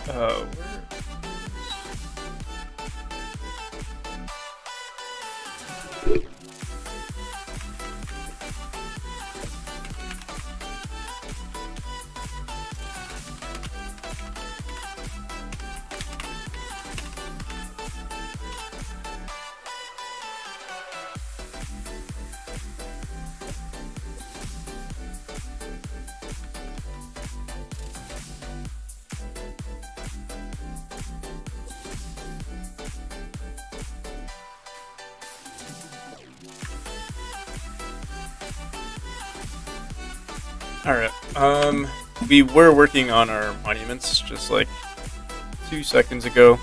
Where? All right. We were working on our monuments just like 2 seconds ago.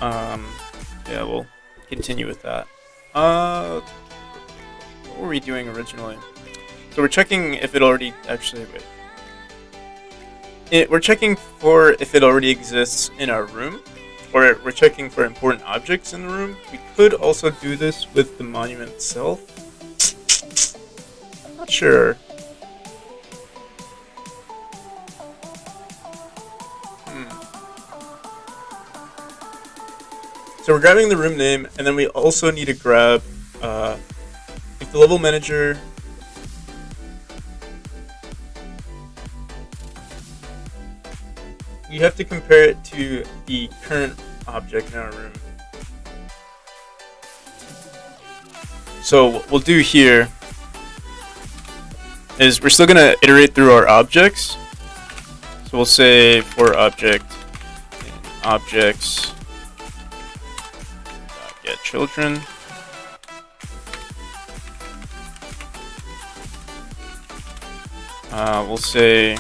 Yeah, we'll continue with that. What were we doing originally? So we're checking if it already we're checking for if it already exists in our room, or we're checking for important objects in the room. We could also do this with the monument itself. Not sure. So we're grabbing the room name, and then we also need to grab if the level manager. You have to compare it to the current object in our room. So what we'll do here is we're still going to iterate through our objects. So we'll say for object in objects get children. We'll say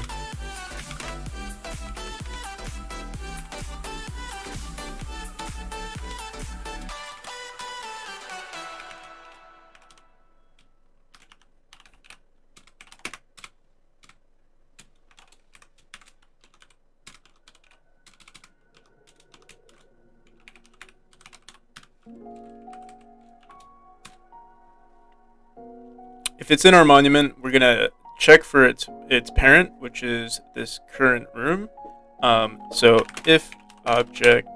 if it's in our monument, we're gonna check for its parent, which is this current room. So if object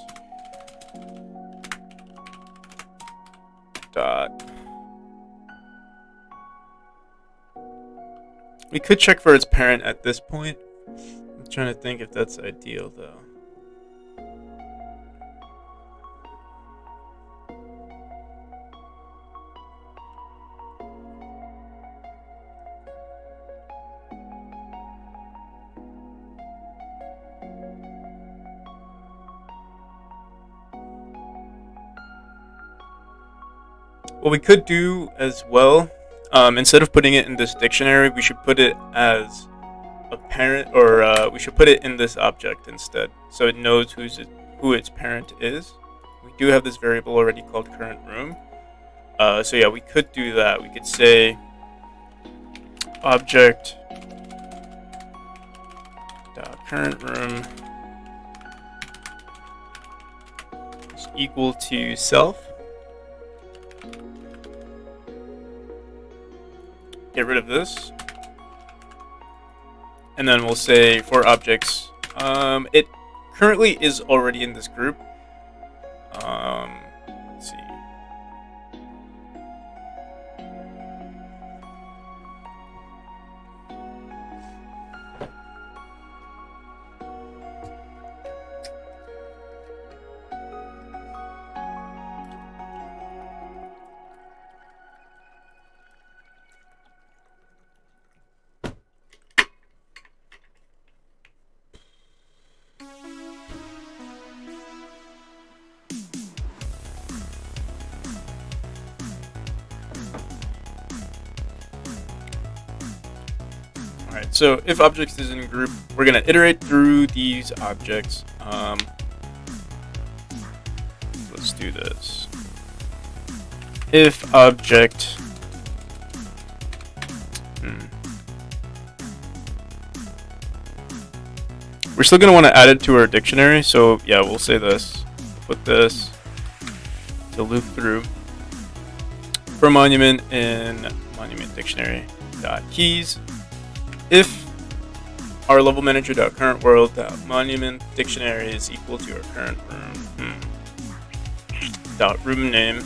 dot, we could check for its parent at this point. I'm trying to think if that's ideal though. What we could do as well, instead of putting it in this dictionary, we should put it as a parent, or we should put it in this object instead, so it knows who its parent is. We do have this variable already called current room. So yeah, we could do that. We could say object current room is equal to self. Get rid of this, and then we'll say for objects, it currently is already in this group. Let's see. Alright, so if objects is in a group, we're going to iterate through these objects. Let's do this. If object we're still going to want to add it to our dictionary, so yeah, we'll say this. Put this to loop through for monument in monument dictionary dot keys. If our level manager.current world monument dictionary is equal to our current room. Dot room name.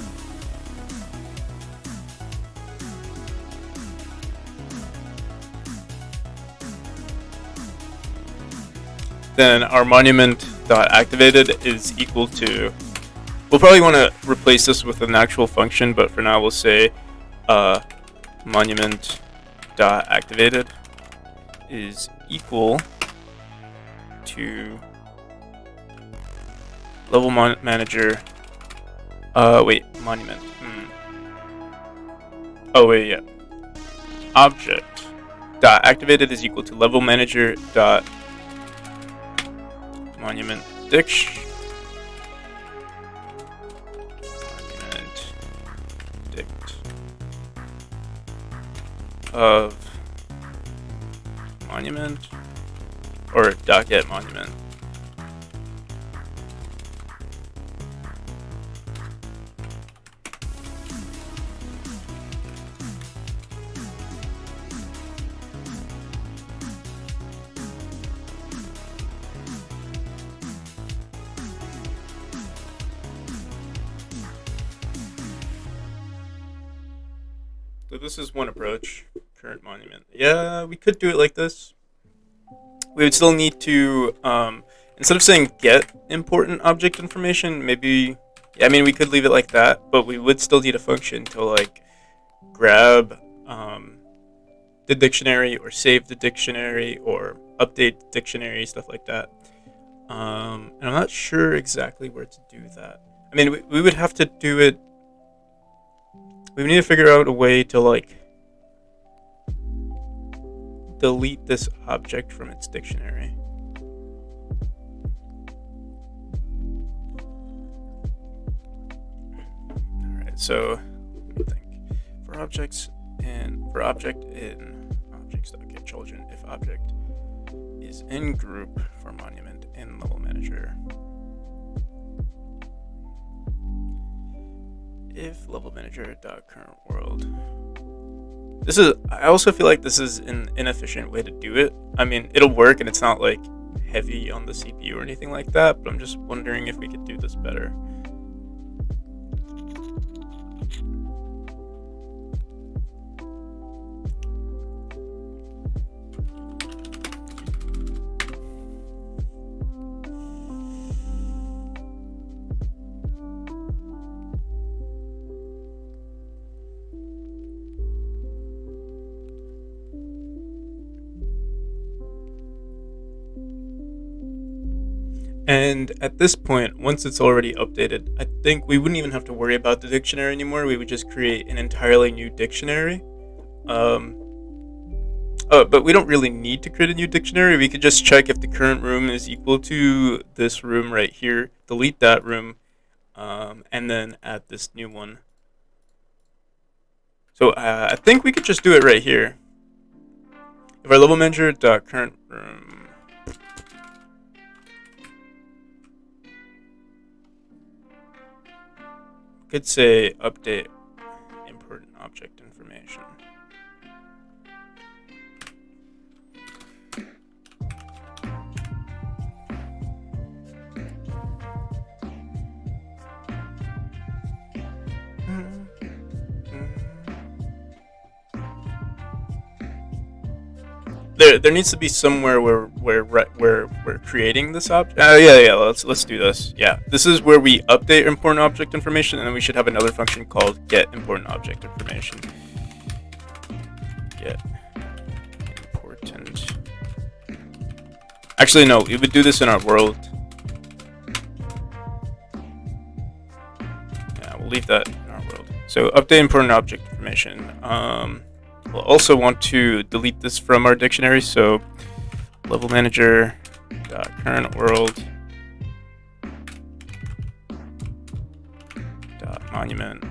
Then our monument.activated is equal to, we'll probably want to replace this with an actual function, but for now we'll say monument.activated is equal to level manager, monument. Oh wait, yeah. Object dot activated is equal to level manager dot monument dict of monument or dot get monument. So this is one approach, current monument. Yeah, we could do it like this. We would still need to, instead of saying get important object information, maybe, yeah, I mean, we could leave it like that, but we would still need a function to like grab the dictionary or save the dictionary or update the dictionary, stuff like that. And I'm not sure exactly where to do that. I mean, we would have to do it. We need to figure out a way to like delete this object from its dictionary. Alright, so let me think. For object in objects.getChildren, if object is in group for monument in level manager. If level manager.current world. I also feel like this is an inefficient way to do it. I mean, it'll work and it's not like heavy on the CPU or anything like that, but I'm just wondering if we could do this better. And at this point, once it's already updated, I think we wouldn't even have to worry about the dictionary anymore. We would just create an entirely new dictionary. But we don't really need to create a new dictionary. We could just check if the current room is equal to this room right here, delete that room, and then add this new one. So I think we could just do it right here. If our level manager.current room could say update important object information. There needs to be somewhere where we're creating this object. Yeah. Let's do this. Yeah, this is where we update important object information, and then we should have another function called get important object information. Get important. Actually, no, we would do this in our world. Yeah, we'll leave that in our world. So update important object information. We'll also want to delete this from our dictionary, so level manager current world monument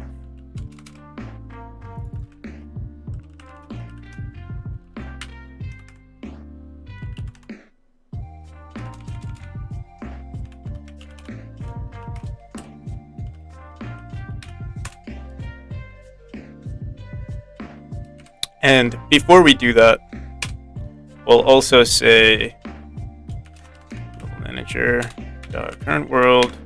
And before we do that, We'll also say manager current world.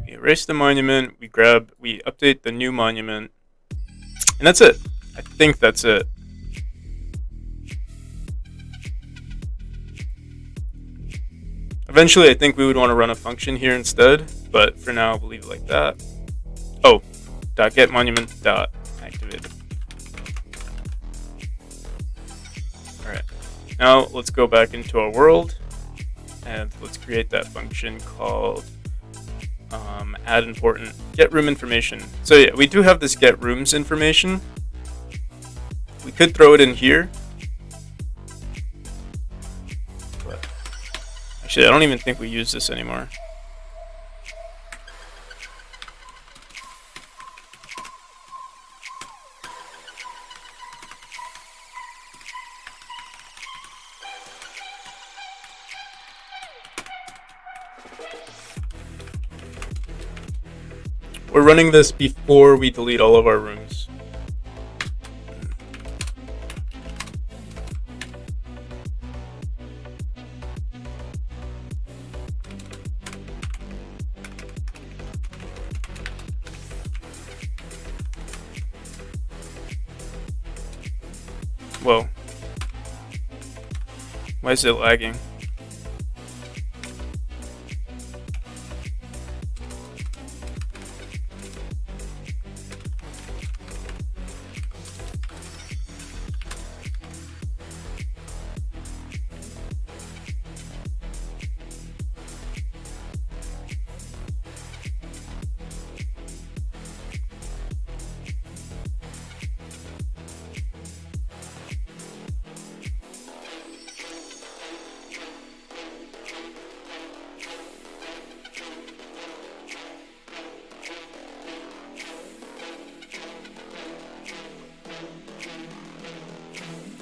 Erase the monument, we update the new monument, and that's it. I think that's it. Eventually, I think we would want to run a function here instead, but for now, we'll leave it like that. Oh, .get monument .activated. Alright, now let's go back into our world, and let's create that function called add important get room information. So yeah, we do have this get rooms information. We could throw it in here, but actually I don't even think we use this anymore. We're running this before we delete all of our rooms. Whoa. Why is it lagging?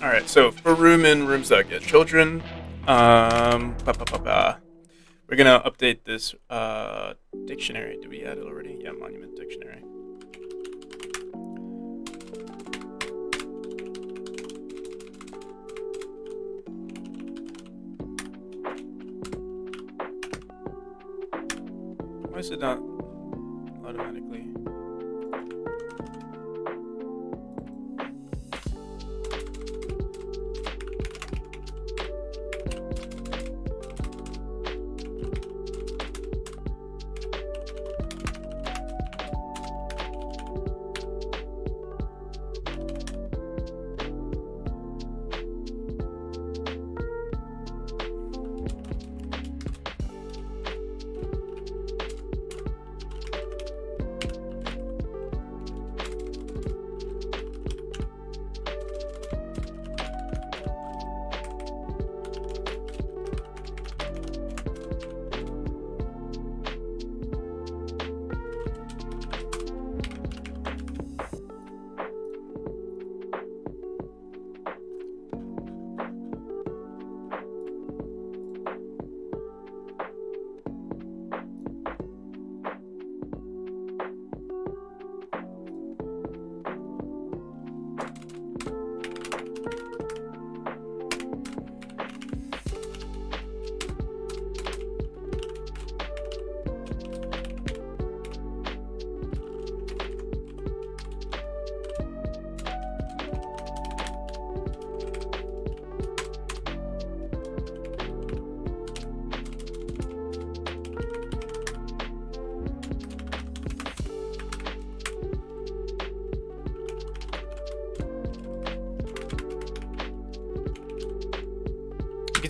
Alright, so for room in rooms.get children, we're gonna update this dictionary. Did we add it already? Yeah, monument dictionary. Why is it not automatically?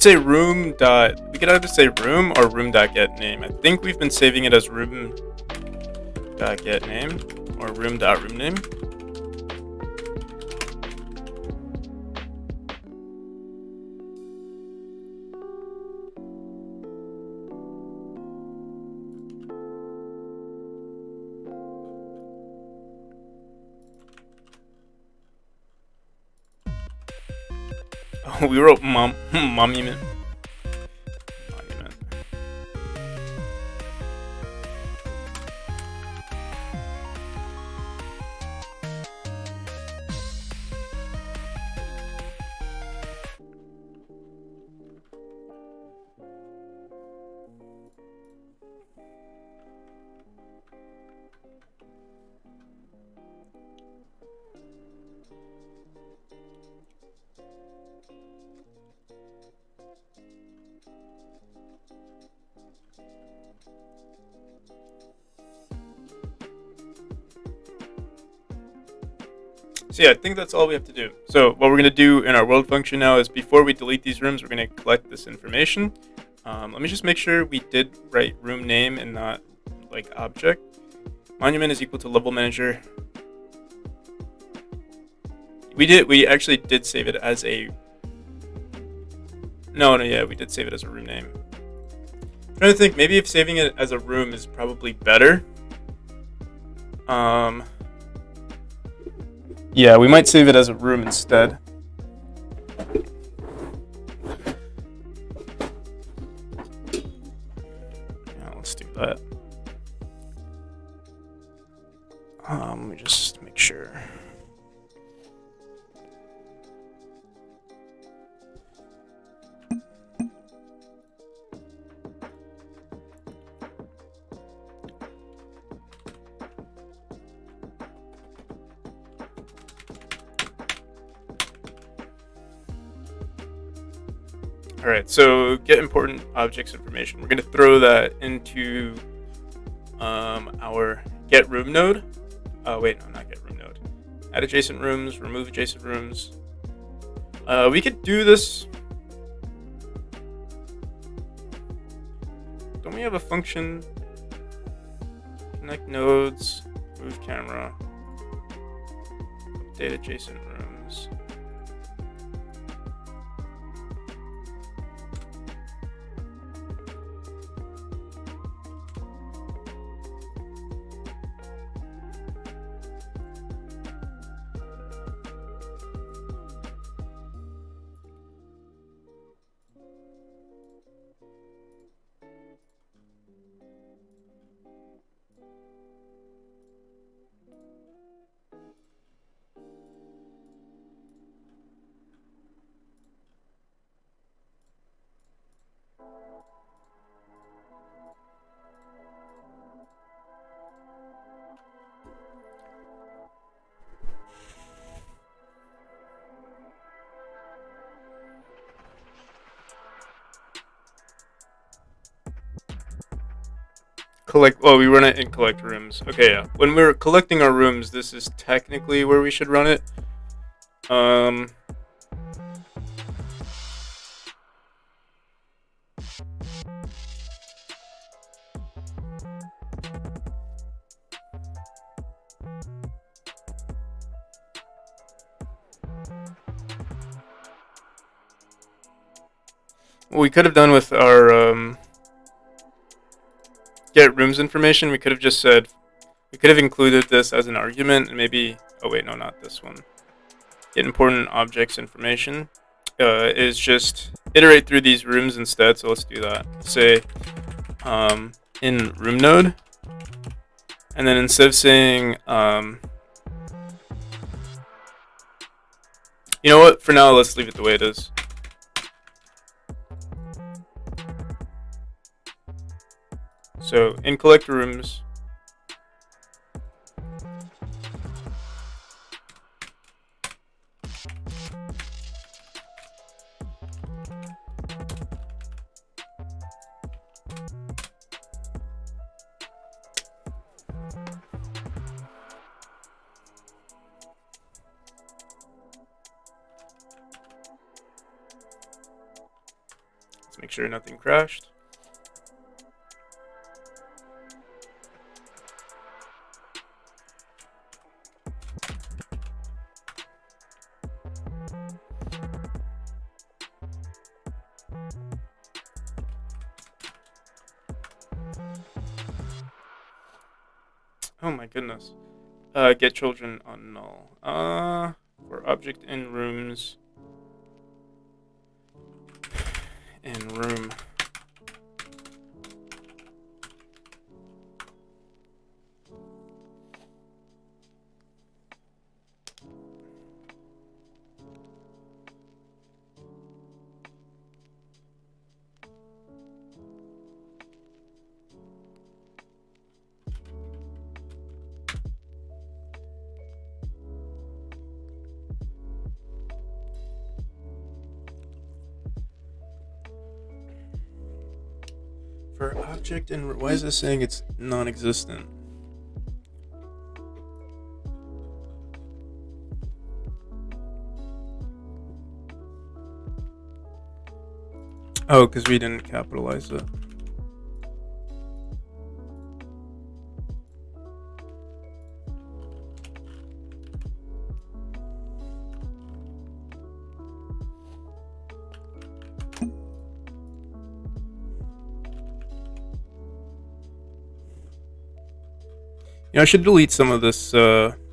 Say room dot. We could either say room or room dot get name. I think we've been saving it as room dot get name or room dot room name. Oh, we wrote monument. Monument. So yeah, I think that's all we have to do. So what we're going to do in our world function now is before we delete these rooms, we're going to collect this information. Let me just make sure we did write room name and not like object. Monument is equal to level manager. We actually did save it as a... No, yeah, we did save it as a room name. I'm trying to think, maybe if saving it as a room is probably better. Yeah, we might save it as a room instead. Yeah, let's do that. Let me just make sure. All right, so get important objects information. We're going to throw that into our get room node. Wait, no, not get room node. Add adjacent rooms, remove adjacent rooms. We could do this. Don't we have a function? Connect nodes, move camera, update adjacent rooms. Collect. Oh, we run it in collect rooms. Okay, yeah. When we're collecting our rooms, this is technically where we should run it. What we could have done with our get rooms information, we could have just said, we could have included this as an argument and maybe, oh wait, no, not this one. Get important objects information is just iterate through these rooms instead. So let's do that. Say in room node, and then instead of saying, you know what, for now, let's leave it the way it is. So in collect rooms, let's make sure nothing crashed. Oh my goodness. Get children on null. For object in rooms. in room. For object and why is this saying it's non-existent? Oh, because we didn't capitalize it. I should delete some of this,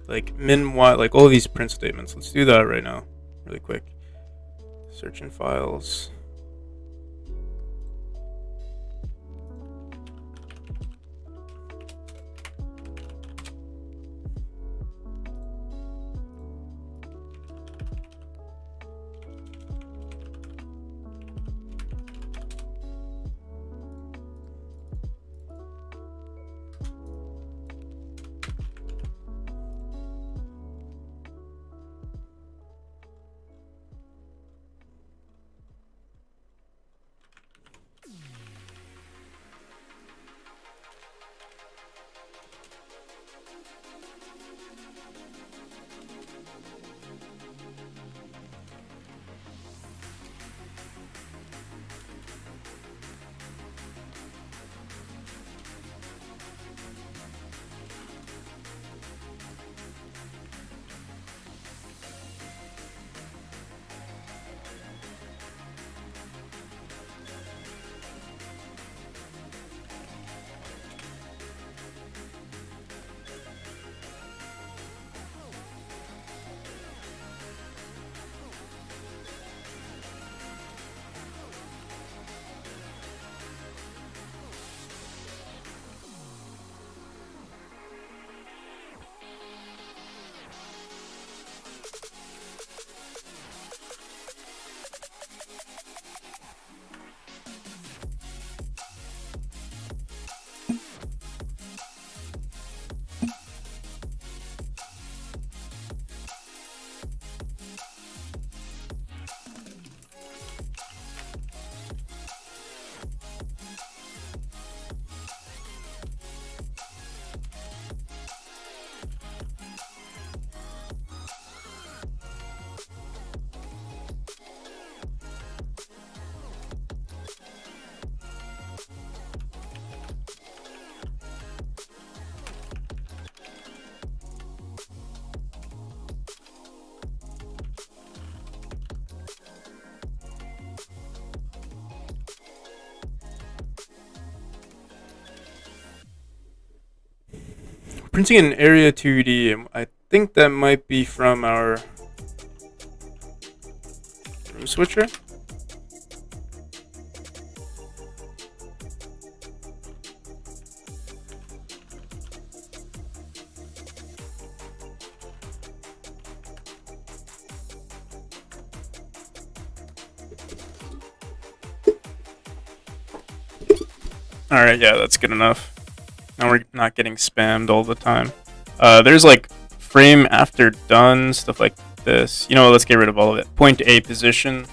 like min y, like all these print statements. Let's do that right now, really quick. Search in files. Printing an area 2D. I think that might be from our room switcher. Alright, yeah, that's good enough. Now we're not getting spammed all the time. There's like frame after done, stuff like this. You know what, let's get rid of all of it. Point A position.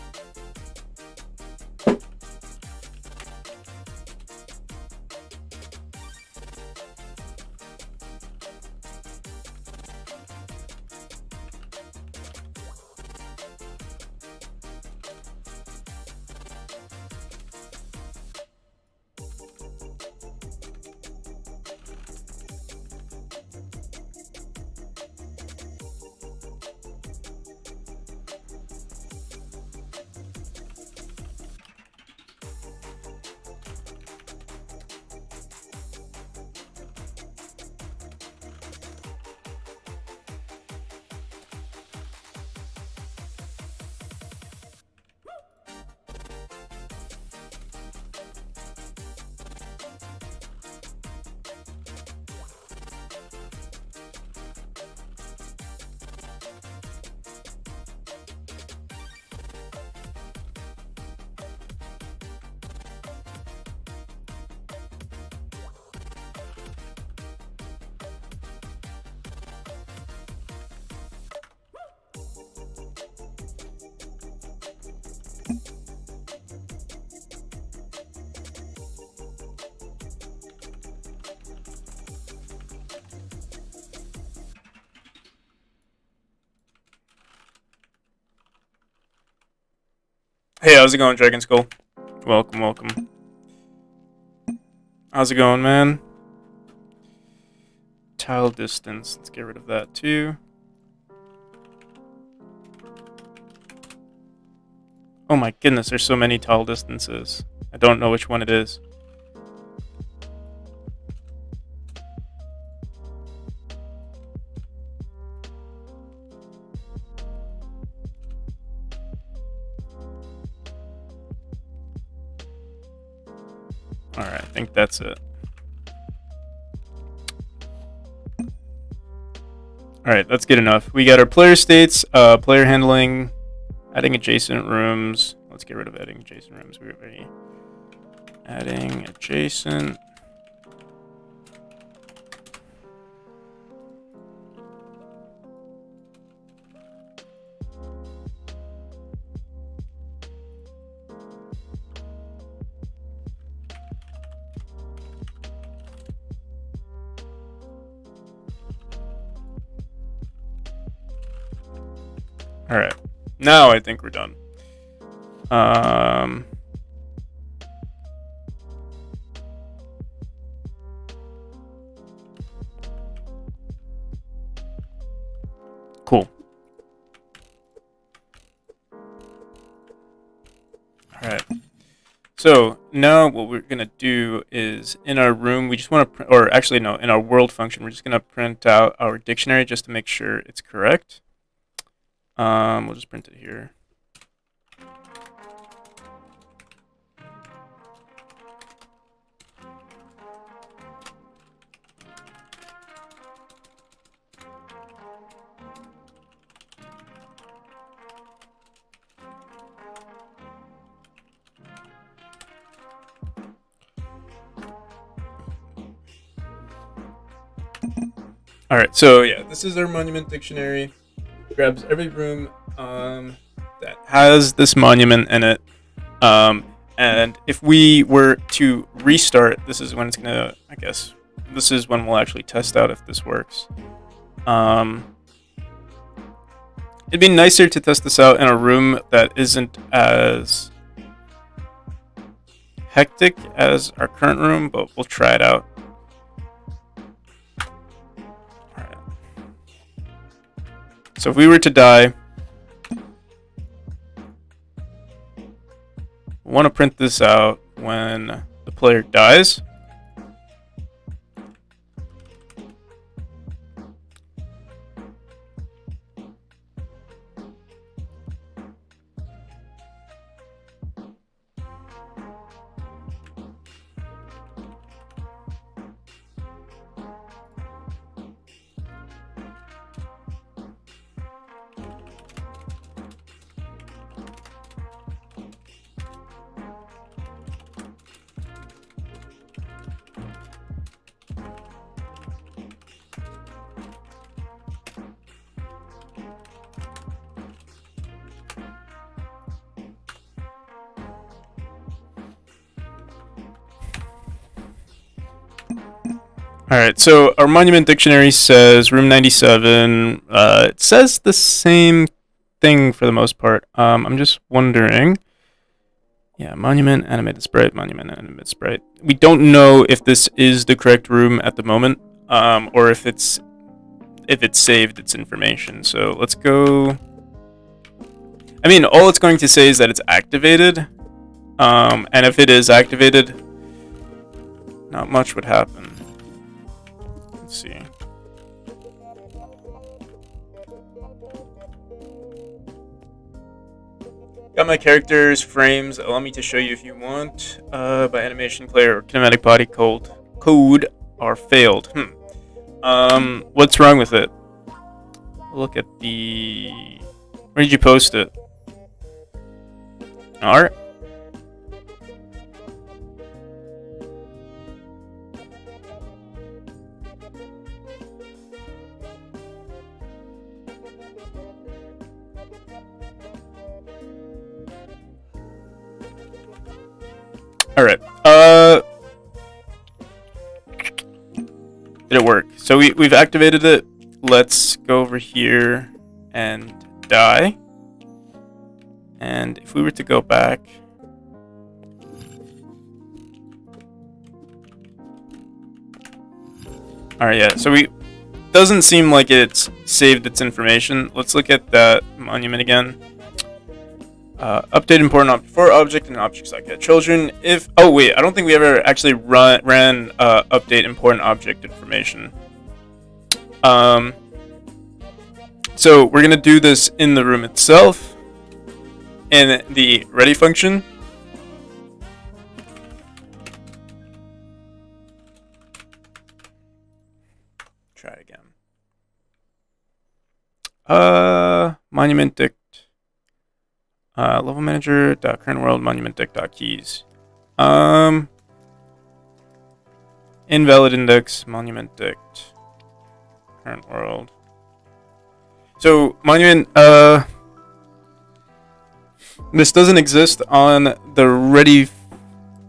Hey, how's it going, Dragon Skull? Welcome, welcome. How's it going, man? Tile distance. Let's get rid of that too. Oh my goodness, there's so many tile distances. I don't know which one it is. Alright, I think that's it. Alright, that's good enough. We got our player states, player handling, adding adjacent rooms. Let's get rid of adding adjacent rooms. We're already adding adjacent. Alright, now I think we're done. Cool. Alright. So now what we're going to do is in our room, we just want to, or actually no, in our world function, we're just going to print out our dictionary just to make sure it's correct. We'll just print it here. All right, so yeah, this is our monument dictionary. Grabs every room that has this monument in it. And if we were to restart, this is when it's gonna, I guess, this is when we'll actually test out if this works. It'd be nicer to test this out in a room that isn't as hectic as our current room, but we'll try it out. Alright. So if we were to die, we want to print this out when the player dies. Alright, so our monument dictionary says room 97. It says the same thing for the most part. I'm just wondering. Yeah, monument, animated sprite, monument, animated sprite. We don't know if this is the correct room at the moment, or if it's saved its information. So let's go. I mean, all it's going to say is that it's activated. And if it is activated, not much would happen. Let's see. Got my characters, frames. Allow me to show you if you want. By animation player or kinematic body code are failed. What's wrong with it? Look at the. Where did you post it? Alright. Alright, did it work? So we've activated it. Let's go over here and die. And if we were to go back, all right, yeah. So we doesn't seem like it's saved its information. Let's look at that monument again. Update important object for object and objects like that. Children, if oh wait, I don't think we ever actually ran update important object information. So we're gonna do this in the room itself, in the ready function. Try it again. Monument dict. Level manager dot current world monument dict dot keys. Invalid index monument dict current world. So monument this doesn't exist on the ready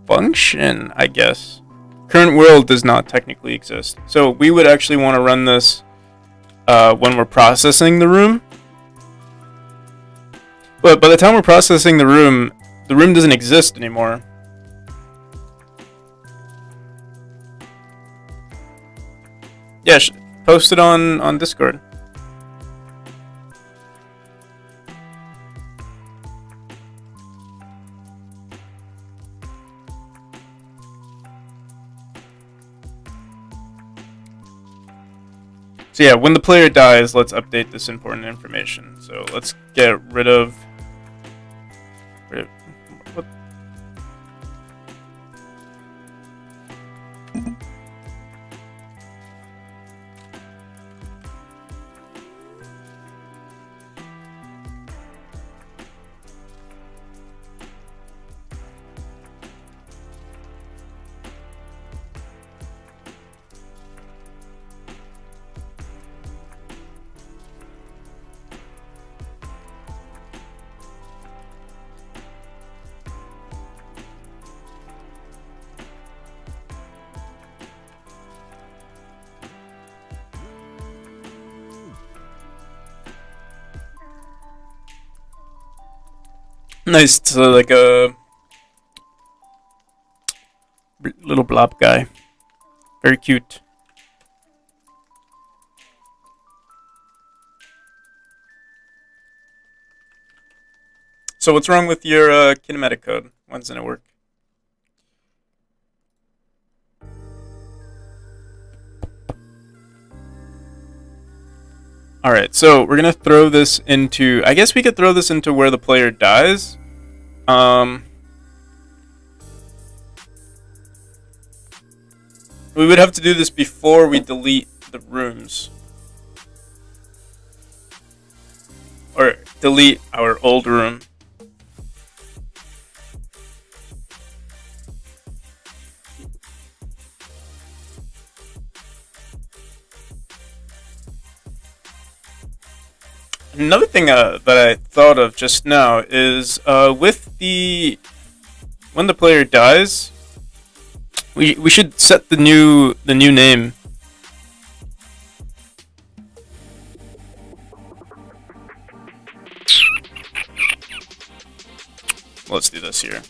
function, I guess. Current world does not technically exist. So we would actually want to run this when we're processing the room. But by the time we're processing the room doesn't exist anymore. Yeah, post it on Discord. So yeah, when the player dies, let's update this important information. So let's get rid of what? Nice, so like a little blob guy. Very cute. So what's wrong with your kinematic code? Why doesn't it work? Alright, so we're gonna throw this into... I guess we could throw this into where the player dies. We would have to do this before we delete the rooms. Or delete our old room. Another thing that I thought of just now is with the... when the player dies, we should set the new name. Let's do this here.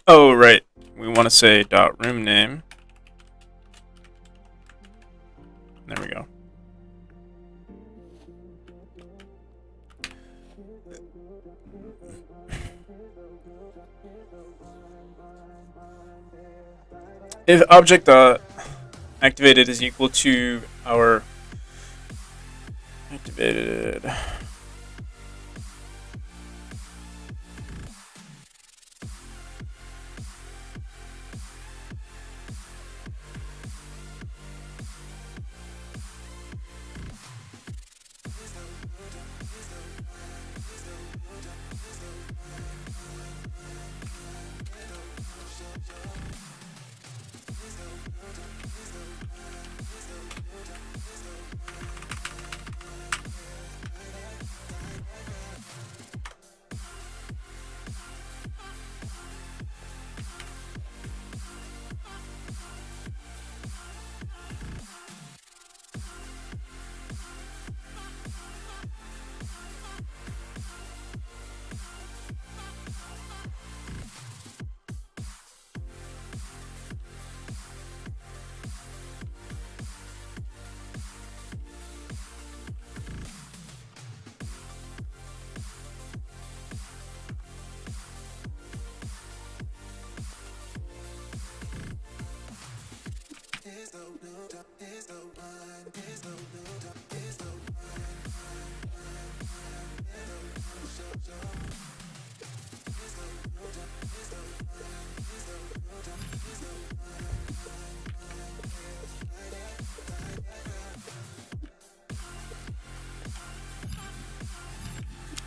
Oh, right. We want to say dot room name. There we go. If object activated is equal to our activated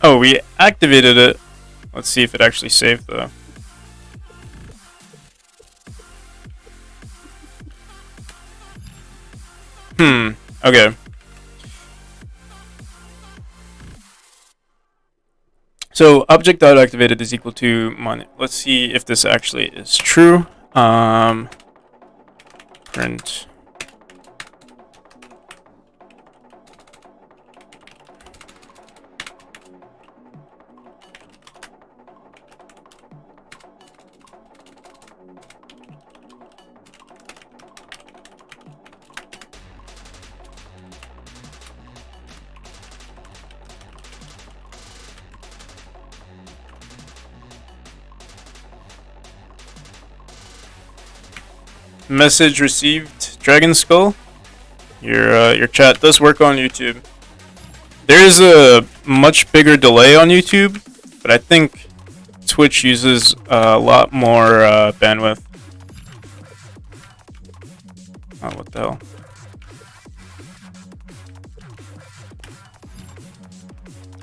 Oh, we activated it. Let's see if it actually saved though. Okay. So object.activated is equal to let's see if this actually is true. Print message received, Dragon Skull. Your chat does work on YouTube. There is a much bigger delay on YouTube, but I think Twitch uses a lot more bandwidth. Oh, what the hell?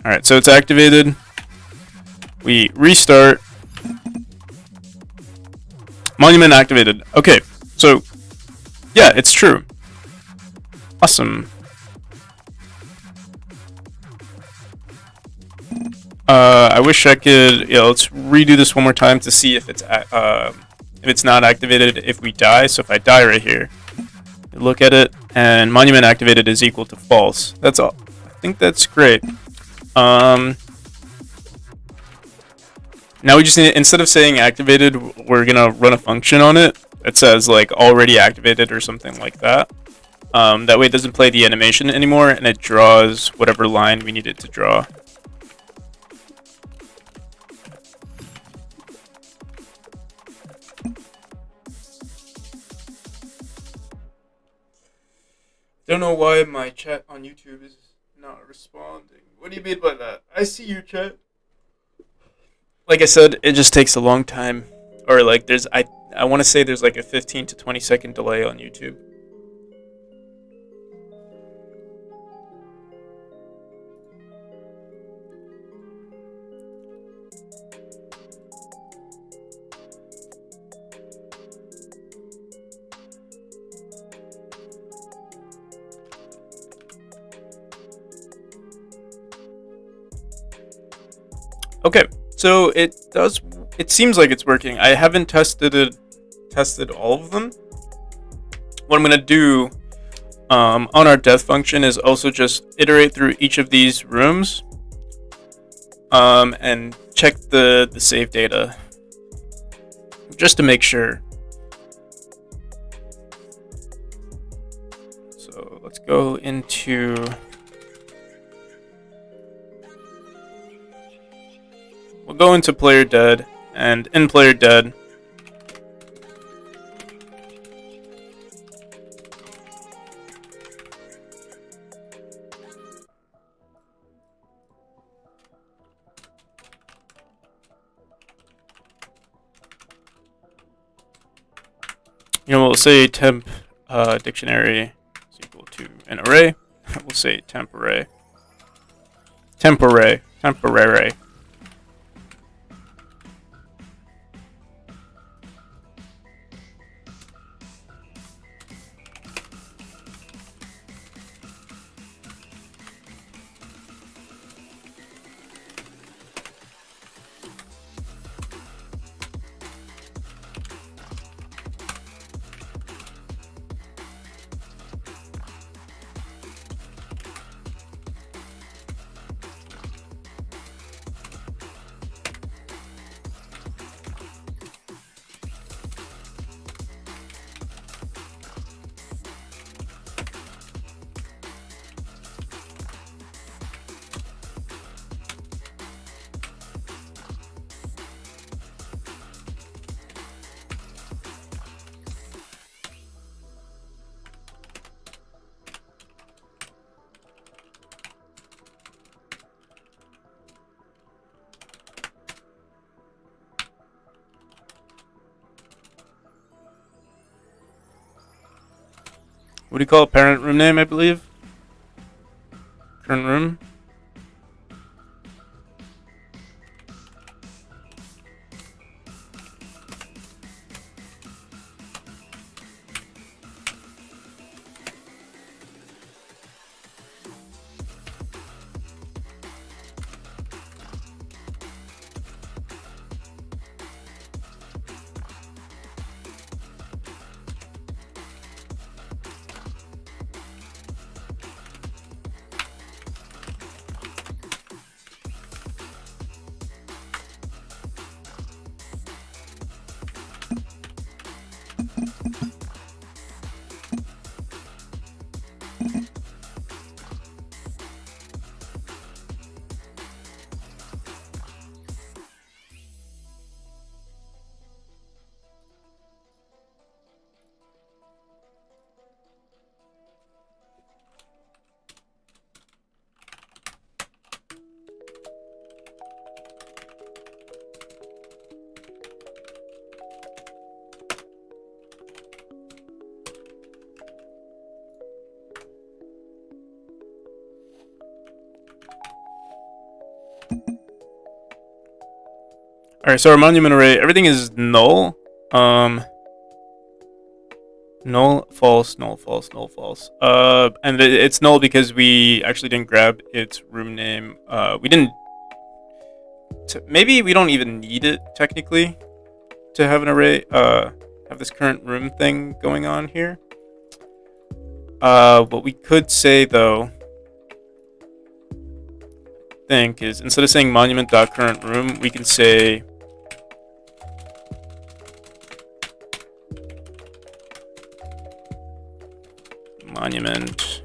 Alright, so it's activated. We restart. Monument activated. Okay, so yeah, it's true. Awesome. I wish I could. Yeah, let's redo this one more time to see if it's not activated if we die. So if I die right here, look at it, and monument activated is equal to false. That's all. I think that's great. Now we just need, instead of saying activated, we're gonna run a function on it that says like already activated or something like that. That way it doesn't play the animation anymore and it draws whatever line we need it to draw. Don't know why my chat on YouTube is not responding. What do you mean by that? I see your chat. Like I said, it just takes a long time. Or like I want to say there's like a 15 to 20 second delay on YouTube. Okay, so it seems like it's working. I haven't tested all of them. What I'm gonna do on our death function is also just iterate through each of these rooms and check the save data just to make sure. So let's go into... We'll go into player dead, and in player dead, we'll say temp dictionary is equal to an array. We'll say temp array. Temporary. What do you call a parent room name, I believe? Current room? Alright, so our monument array, everything is null. Null, false, null, false, null, false. And it's null because we actually didn't grab its room name. We didn't... Maybe we don't even need it, technically, to have an array, have this current room thing going on here. What we could say, though, I think, is instead of saying monument.current room, we can say... monument.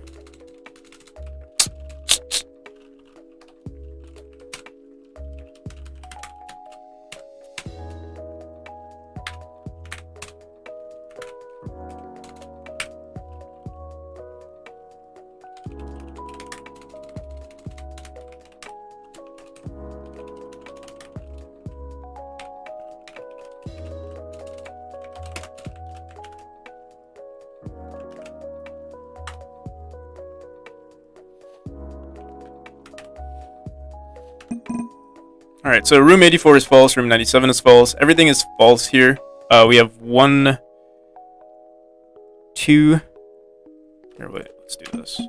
Alright, so room 84 is false, room 97 is false. Everything is false here. We have 1, 2... Here, wait, let's do this.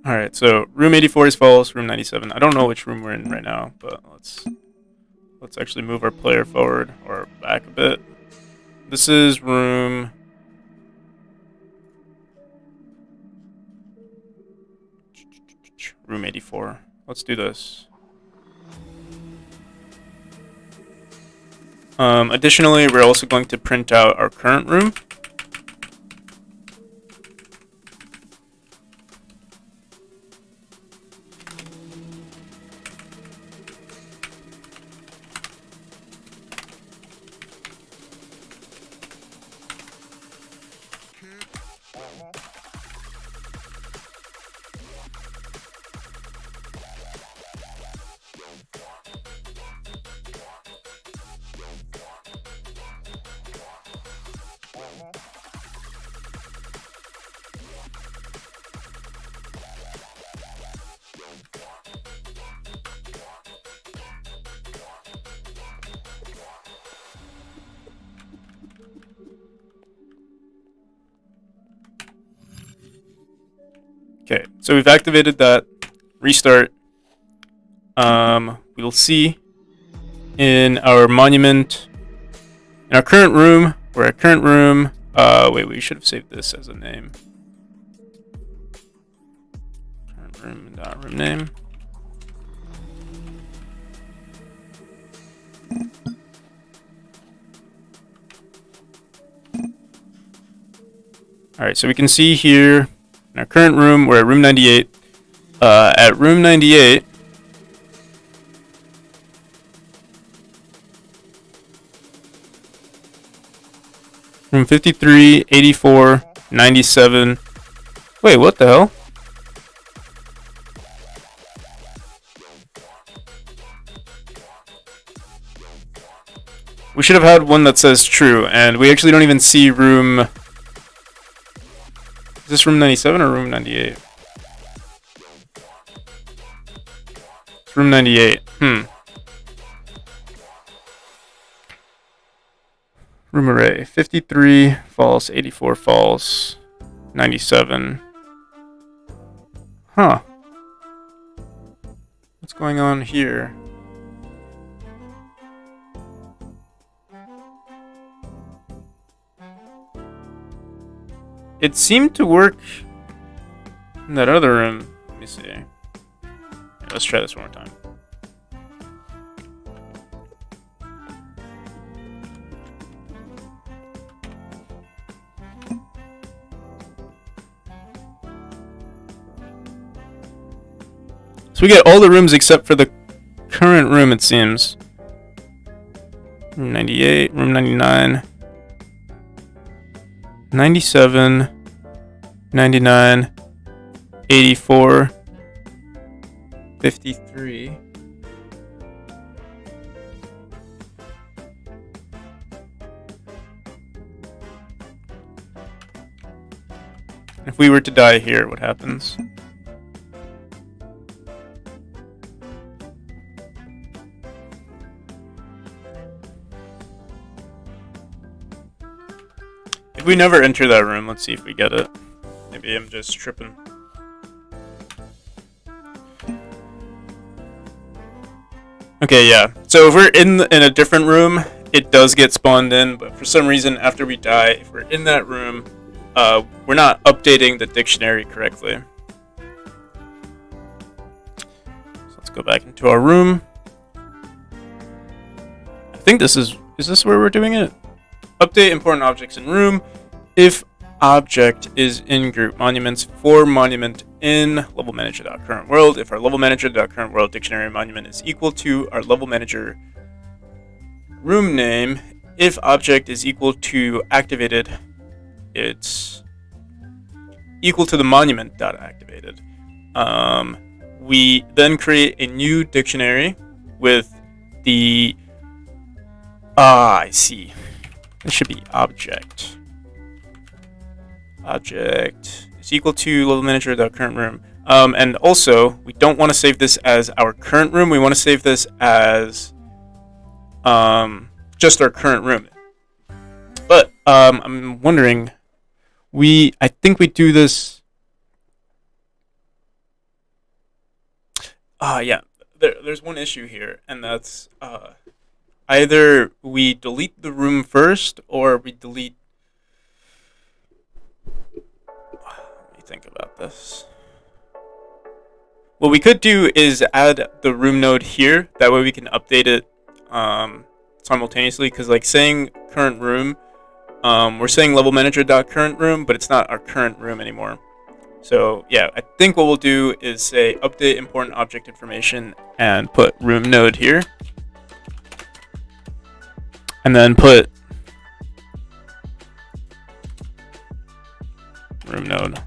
Alright, so room 84 is false, room 97. I don't know which room we're in right now, but let's let's actually move our player forward or back a bit. This is room 84. Let's do this. Additionally, we're also going to print out our current room. Okay, so we've activated that. Restart. We'll see in our monument, in our current room, we're at current room. Wait, we should have saved this as a name. Current room, room name. All right, so we can see here in our current room, we're at room 98. At room 98, room 53, 84, 97. Wait, what the hell? We should have had one that says true, and we actually don't even see room. Is this room 97 or room 98? It's room 98. Room array. 53 false, 84 false, 97. Huh. What's going on here? It seemed to work in that other room. Let me see. Here, let's try this one more time. So we get all the rooms except for the current room, it seems. Room 98, room 99. 97, 99, 84, 53. If we were to die here, what happens? If we never enter that room, let's see if we get it. Maybe I'm just tripping. Okay, yeah. So if we're in a different room, it does get spawned in, but for some reason, after we die, if we're in that room, we're not updating the dictionary correctly. So let's go back into our room. I think this is this where we're doing it? Update important objects in room. If object is in group monuments for monument in level manager.current world. If our level manager.current world dictionary monument is equal to our level manager room name, if object is equal to activated, it's equal to the monument.activated. We then create a new dictionary with the I see. It should be object. Object is equal to level manager.current room. And also, we don't want to save this as our current room. We want to save this as just our current room. But I'm wondering, I think we do this. Yeah. There's one issue here, and that's either we delete the room first, or we delete. Let me think about this. What we could do is add the room node here. That way we can update it simultaneously. Because like saying current room, we're saying level manager.current room, but it's not our current room anymore. So yeah, I think what we'll do is say update important object information and put room node here. And then put room node.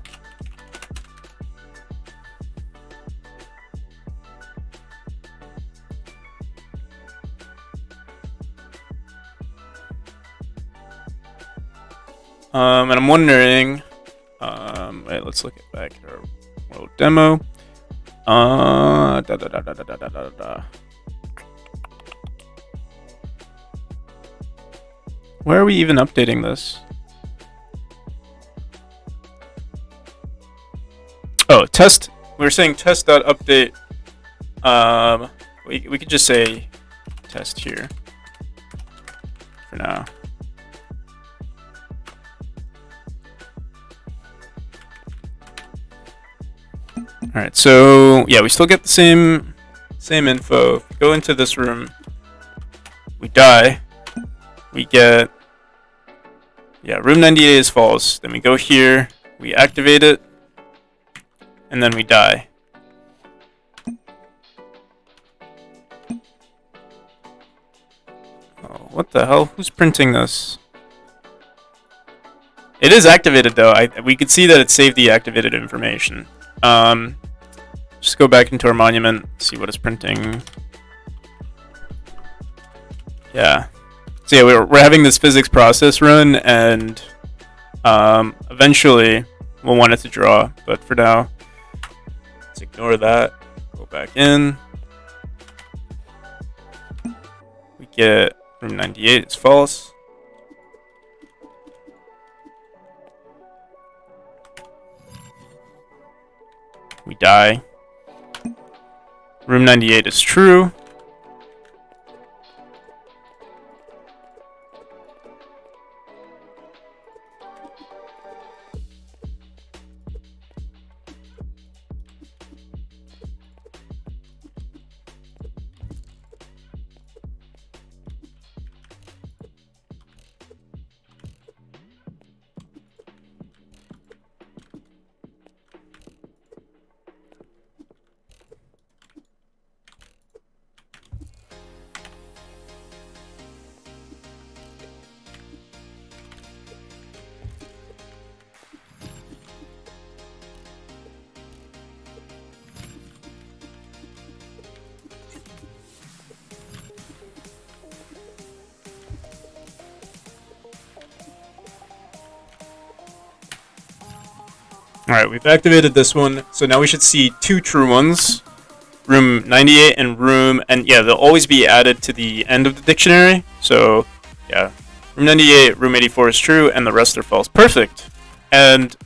And I'm wondering, wait, let's look back at our world demo. Where are we even updating this? Oh, test. We're saying test.update. We could just say test here for now. All right, so yeah, we still get the same info. If we go into this room, we die. We get, yeah, room 98 is false. Then we go here, we activate it, and then we die. Oh, what the hell? Who's printing this? It is activated though. We could see that it saved the activated information. Just go back into our monument, see what it's printing. Yeah. So yeah, we're having this physics process run, and eventually we'll want it to draw. But for now, let's ignore that. Go back in. We get room 98 is false. We die. Room 98 is true. Alright, we've activated this one, so now we should see two true ones. Room 98 and yeah, they'll always be added to the end of the dictionary. So, yeah, room 98, room 84 is true, and the rest are false. Perfect! And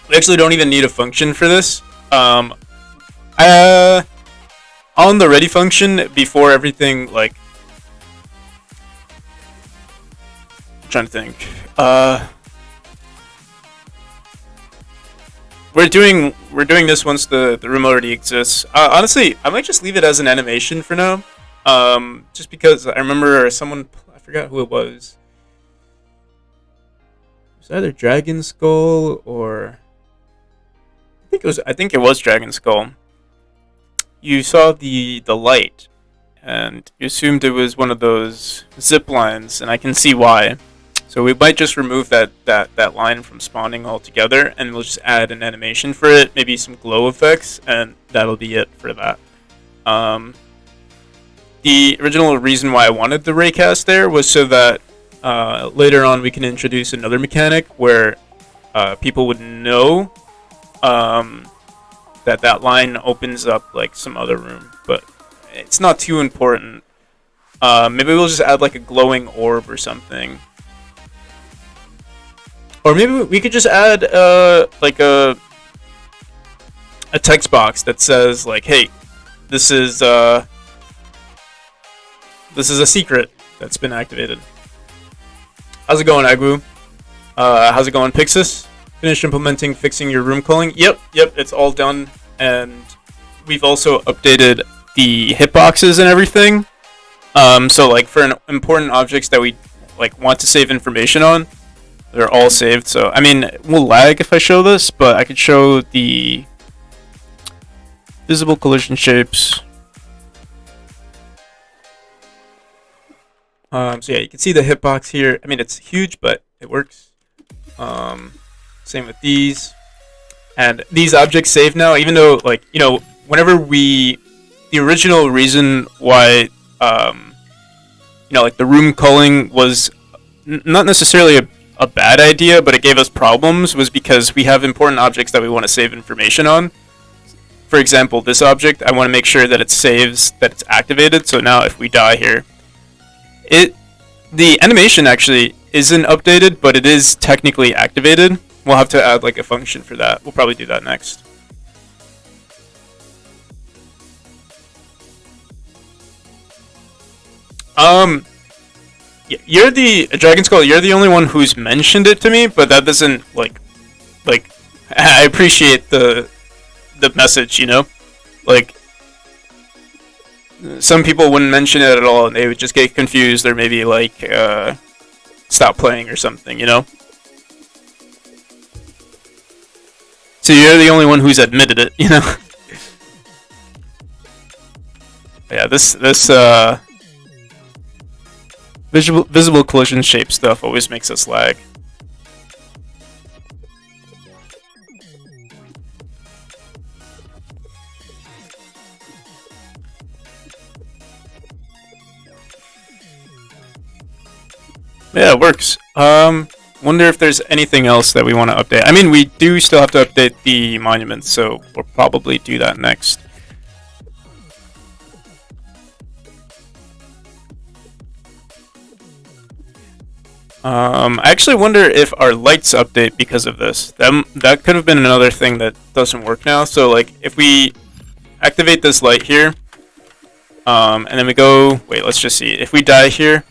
we actually don't even need a function for this. On the ready function, before everything, like, I'm trying to think. We're doing this once the room already exists. Honestly, I might just leave it as an animation for now. Just because I remember someone, I forgot who it was. It was either Dragon Skull or I think it was Dragon Skull. You saw the light, and you assumed it was one of those zip lines, and I can see why. So we might just remove that line from spawning altogether, and we'll just add an animation for it, maybe some glow effects, and that'll be it for that. The original reason why I wanted the raycast there was so that later on we can introduce another mechanic where people would know that line opens up like some other room, but it's not too important. Maybe we'll just add like a glowing orb or something. Or maybe we could just add like a text box that says like, "Hey, this is This is a secret that's been activated. How's it going, Agu? How's it going, Pixis? Finished implementing fixing your room calling? Yep, it's all done, and we've also updated the hitboxes and everything. So like for important objects that we like want to save information on, they're all saved. So I mean, it will lag if I show this, but I could show the visible collision shapes. So yeah, you can see the hitbox here. I mean, it's huge, but it works. Same with these. And these objects save now, even though, like, you know, whenever the original reason why, you know, like the room culling was not necessarily a bad idea, but it gave us problems, was because we have important objects that we want to save information on. For example, this object, I want to make sure that it saves, that it's activated. So now if we die here, the animation actually isn't updated, but it is technically activated. We'll have to add like a function for that. We'll probably do that next. Yeah, you're the Dragon Skull. You're the only one who's mentioned it to me, but that doesn't like. I appreciate the message, you know, like. Some people wouldn't mention it at all, and they would just get confused, or maybe like stop playing or something, you know. So you're the only one who's admitted it, you know. Yeah, this visible collision shape stuff always makes us lag. Yeah, it works. Wonder if there's anything else that we want to update. I mean, we do still have to update the monuments, so we'll probably do that next. I actually wonder if our lights update because of this. That could have been another thing that doesn't work now. So, like, if we activate this light here, and then we go... Wait, let's just see. If we die here...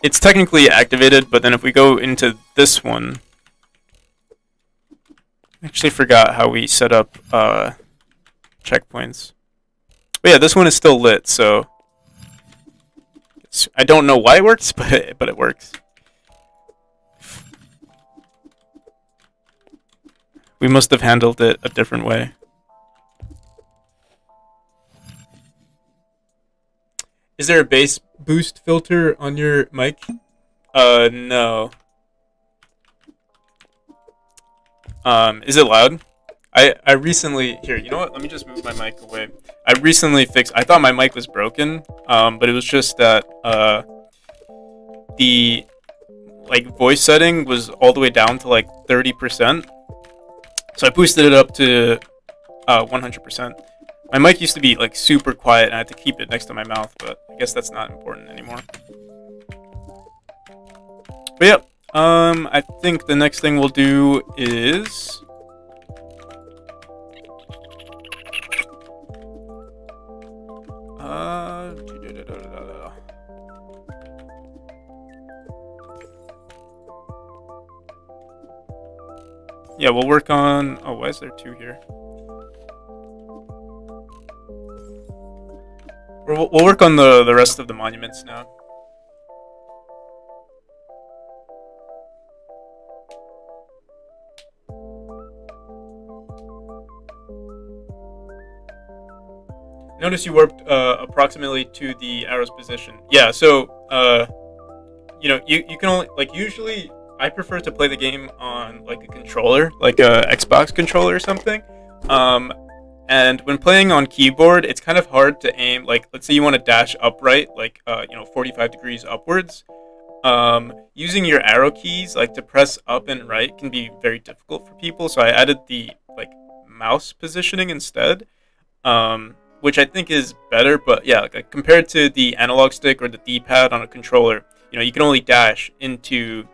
It's technically activated, but then if we go into this one, I actually forgot how we set up checkpoints. But yeah, this one is still lit, so I don't know why it works, but it works. We must have handled it a different way. Is there a bass boost filter on your mic? No. Is it loud? I recently... Here, you know what? Let me just move my mic away. I recently fixed... I thought my mic was broken, but it was just that, the, like, voice setting was all the way down to, like, 30%. So I boosted it up to, 100%. My mic used to be like super quiet and I had to keep it next to my mouth, but I guess that's not important anymore. But yeah, I think the next thing we'll do is... Yeah, we'll work on... Oh, why is there two here? We'll work on the rest of the monuments now. Notice you warped approximately to the arrow's position. Yeah, so you know, you can only, like, usually I prefer to play the game on like a controller, like a Xbox controller or something. And when playing on keyboard, it's kind of hard to aim. Like, let's say you want to dash upright, like, you know, 45 degrees upwards. Using your arrow keys, like, to press up and right can be very difficult for people. So I added the, like, mouse positioning instead, which I think is better. But yeah, like, compared to the analog stick or the D-pad on a controller, you know, you can only dash into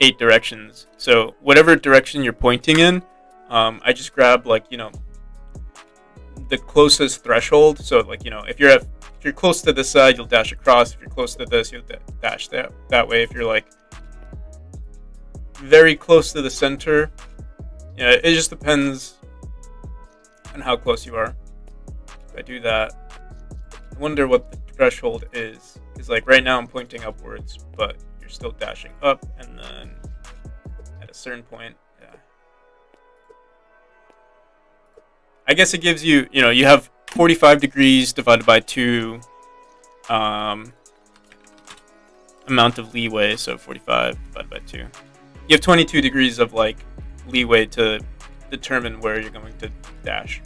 8 directions. So whatever direction you're pointing in, I just grab, like, you know, the closest threshold. So, like, you know, if you're at if you're close to this side, you'll dash across. If you're close to this, you'll dash that way. If you're like very close to the center, yeah, it just depends on how close you are. If I do that, I wonder what the threshold is, because like right now I'm pointing upwards, but you're still dashing up, and then at a certain point, yeah. I guess it gives you, you have 45 degrees divided by 2 amount of leeway, so 45 divided by 2. You have 22 degrees of like leeway to determine where you're going to dash.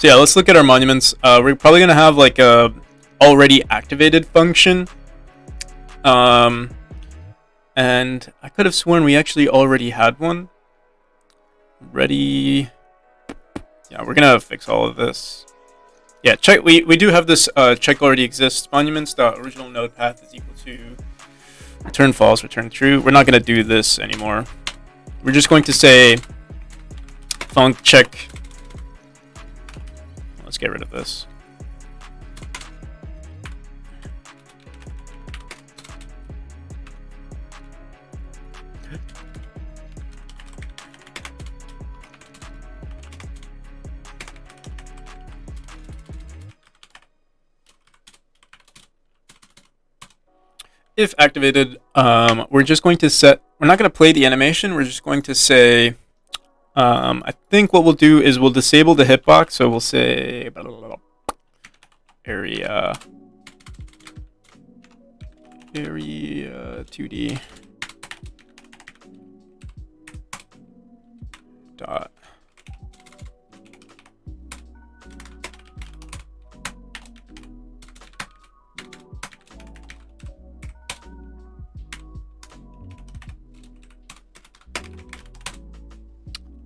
So yeah, let's look at our monuments. We're probably gonna have like a already activated function. And I could have sworn we actually already had one. Ready. Yeah, we're gonna fix all of this. Yeah, check. We do have this check already exists monuments. The original node path is equal to return false, return true. We're not gonna do this anymore. We're just going to say func check. Let's get rid of this. If activated, we're just going to set, we're not going to play the animation, we're just going to say, I think what we'll do is we'll disable the hitbox, so we'll say area 2D dot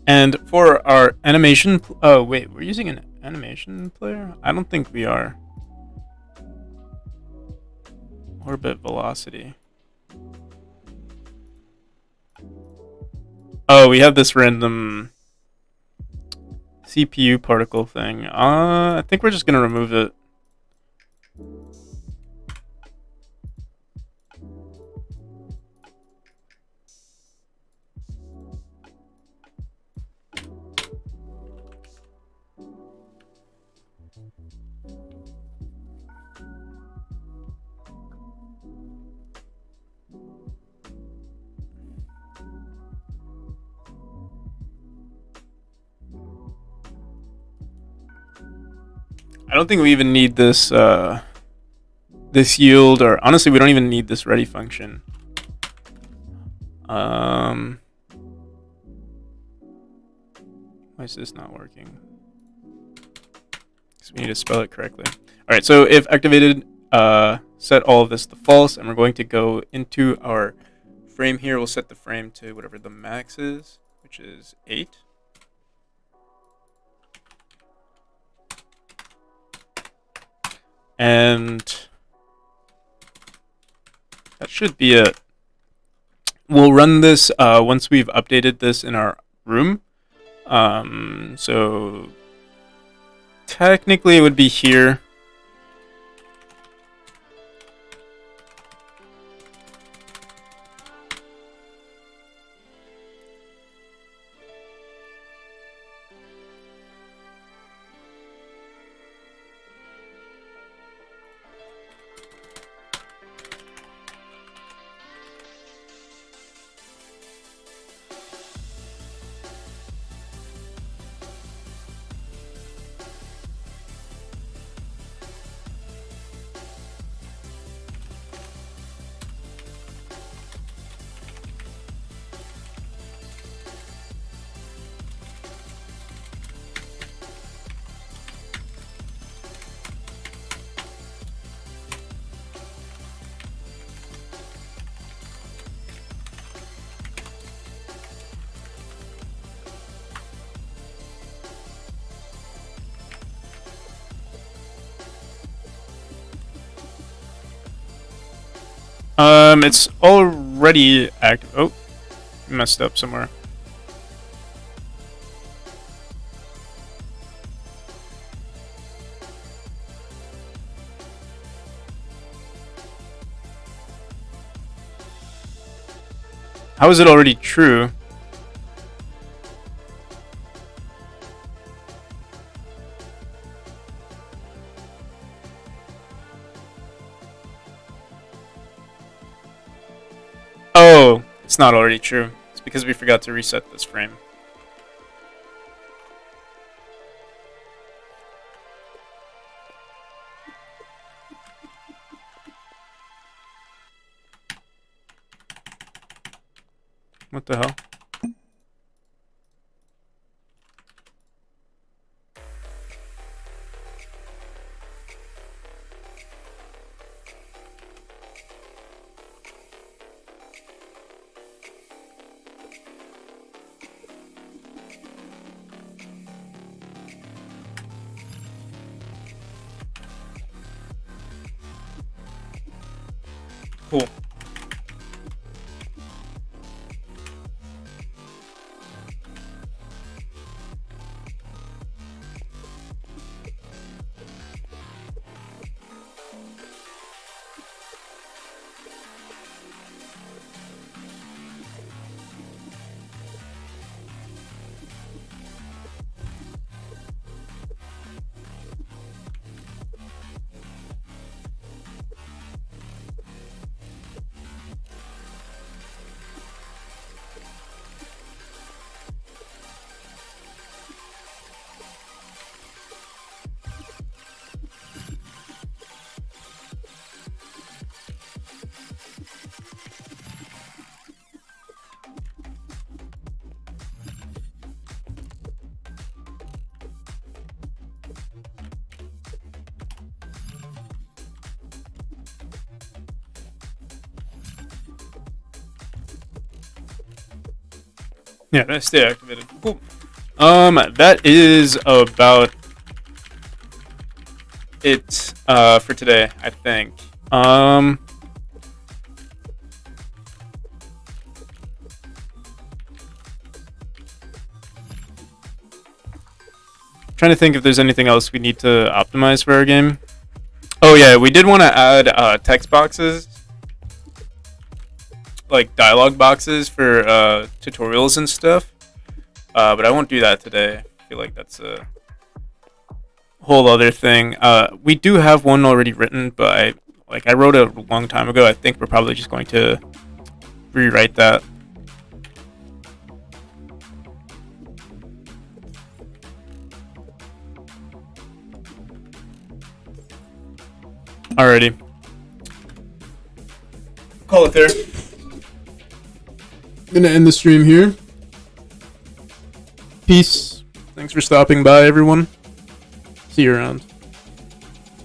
and for our animation, oh wait, we're using an animation player? I don't think we are. Orbit velocity. Oh, we have this random CPU particle thing. I think we're just gonna remove it. I don't think we even need this this yield, or honestly we don't even need this ready function. Why is this not working? Because we need to spell it correctly. Alright, so if activated, set all of this to false, and we're going to go into our frame here. We'll set the frame to whatever the max is, which is 8. And that should be it. We'll run this once we've updated this in our room. So technically it would be here. It's already active. Oh, messed up somewhere. How is it already true? Oh, it's not already true. It's because we forgot to reset this frame. What the hell? Cool. Yeah, that's deactivated. Cool. That is about it for today, I think. Trying to think if there's anything else we need to optimize for our game. Oh yeah, we did want to add text boxes, like dialogue boxes for tutorials and stuff. But I won't do that today. I feel like that's a whole other thing. We do have one already written, but I wrote it a long time ago. I think we're probably just going to rewrite that. Alrighty. Call it there. Gonna end the stream here. Peace. Thanks for stopping by, everyone. See you around.